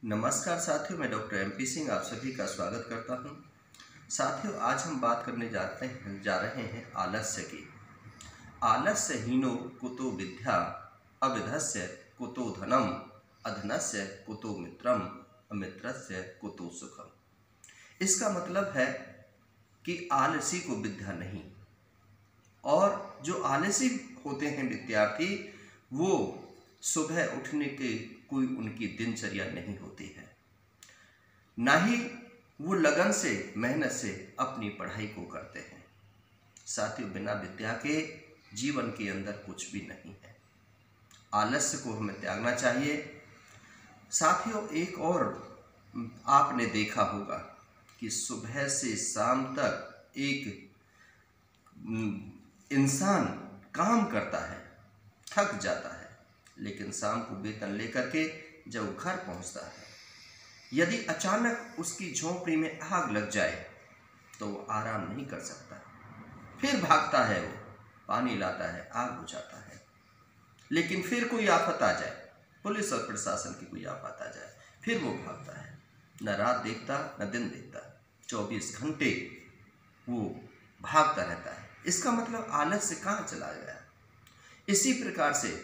नमस्कार साथियों, मैं डॉक्टर MP सिंह आप सभी का स्वागत करता हूं। साथियों, आज हम बात करने जा रहे हैं आलस्य की। आलस्यहीनो कुतो विद्या, अविधस्य कुतो धनम, अधनस्य कुतो मित्रम, अमित्रस्य कुतो सुखम। इसका मतलब है कि आलसी को विद्या नहीं, और जो आलसी होते हैं विद्यार्थी, वो सुबह उठने के कोई उनकी दिनचर्या नहीं होती है, ना ही वो लगन से मेहनत से अपनी पढ़ाई को करते हैं। साथियों, बिना विद्या के जीवन के अंदर कुछ भी नहीं है। आलस्य को हमें त्यागना चाहिए। साथियों, एक और आपने देखा होगा कि सुबह से शाम तक एक इंसान काम करता है, थक जाता है, लेकिन शाम को वेतन लेकर के जब घर पहुंचता है, यदि अचानक उसकी झोंपड़ी में आग लग जाए तो वो आराम नहीं कर सकता। फिर भागता है, वो पानी लाता है, आग बुझाता है। लेकिन फिर कोई आफत आ जाए, पुलिस और प्रशासन की कोई आफत आ जाए, फिर वो भागता है। न रात देखता न दिन देखता, 24 घंटे वो भागता रहता है। इसका मतलब आलस्य कहाँ चला गया। इसी प्रकार से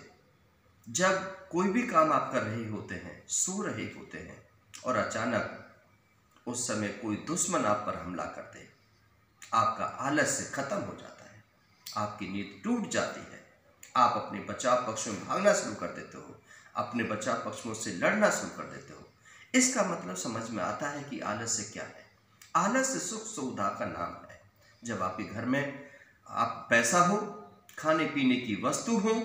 जब कोई भी काम आप कर रहे होते हैं, सो रहे होते हैं, और अचानक उस समय कोई दुश्मन आप पर हमला कर दे, आपका आलस्य खत्म हो जाता है, आपकी नींद टूट जाती है, आप अपने बचाव पक्ष में भागना शुरू कर देते हो, अपने बचाव पक्षों से लड़ना शुरू कर देते हो। इसका मतलब समझ में आता है कि आलस्य क्या है। आलस्य सुख सुविधा का नाम है। जब आपके घर में आप पैसा हो, खाने पीने की वस्तु हो,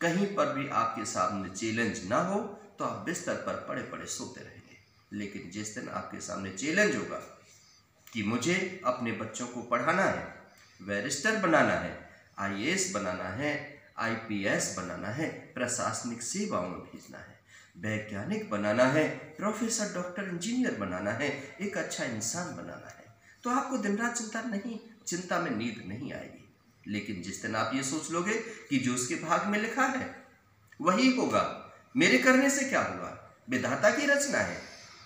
कहीं पर भी आपके सामने चैलेंज ना हो, तो आप बिस्तर पर पड़े पड़े सोते रहेंगे। लेकिन जिस दिन आपके सामने चैलेंज होगा कि मुझे अपने बच्चों को पढ़ाना है, बैरिस्टर बनाना है, IAS बनाना है, IPS बनाना है, प्रशासनिक सेवाओं में भेजना है, वैज्ञानिक बनाना है, प्रोफेसर, डॉक्टर, इंजीनियर बनाना है, एक अच्छा इंसान बनाना है, तो आपको दिन रात चिंता में नींद नहीं आएगी। लेकिन जिस दिन आप ये सोच लोगे कि जो उसके भाग में लिखा है वही होगा, मेरे करने से क्या होगा, विधाता की रचना है,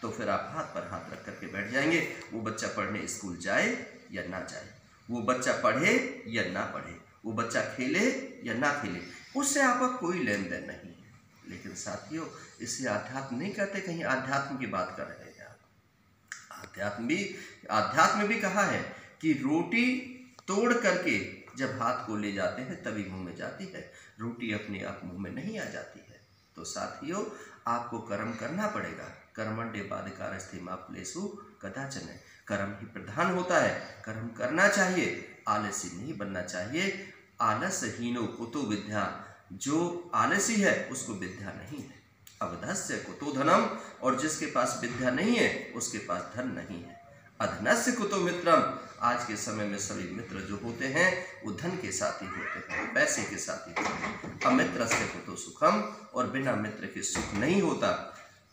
तो फिर आप हाथ पर हाथ रख करके बैठ जाएंगे। वो बच्चा पढ़ने स्कूल जाए या ना जाए, वो बच्चा पढ़े या ना पढ़े, वो बच्चा खेले या ना खेले, उससे आपका कोई लेन देन नहीं है। लेकिन साथियों, इसे अध्यात्म नहीं कहते। कहीं अध्यात्म की बात कर रहे हैं आप। अध्यात्म में भी कहा है कि रोटी तोड़ करके जब हाथ को ले जाते हैं तभी मुंह में जाती है, रोटी अपने आप मुंह में नहीं आ जाती है। तो साथियों, आपको कर्म करना पड़ेगा। कर्मण्ये बाधिकारस्ते मा फलेषु कदाचन। कर्म ही प्रधान होता है, कर्म करना चाहिए, आलसी नहीं बनना चाहिए। आलस्यहीनो कुतो विद्या, जो आलसी है उसको विद्या नहीं है। अवधस्य कुतो धनम, और जिसके पास विद्या नहीं है उसके पास धन नहीं है। अधनस्य कुतो मित्रम, आज के समय में सभी मित्र जो होते हैं वो धन के साथी होते हैं, पैसे के साथी होते हैं। अमित्रस्य कुतो सुखम, और बिना मित्र के सुख नहीं होता।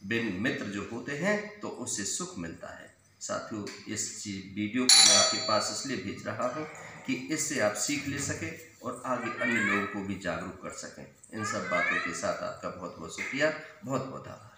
बिन मित्र जो होते हैं तो उससे सुख मिलता है। साथियों, इस वीडियो को मैं आपके पास इसलिए भेज रहा हूँ कि इससे आप सीख ले सकें और आगे अन्य लोगों को भी जागरूक कर सकें। इन सब बातों के साथ आपका बहुत बहुत शुक्रिया, बहुत बहुत आभार।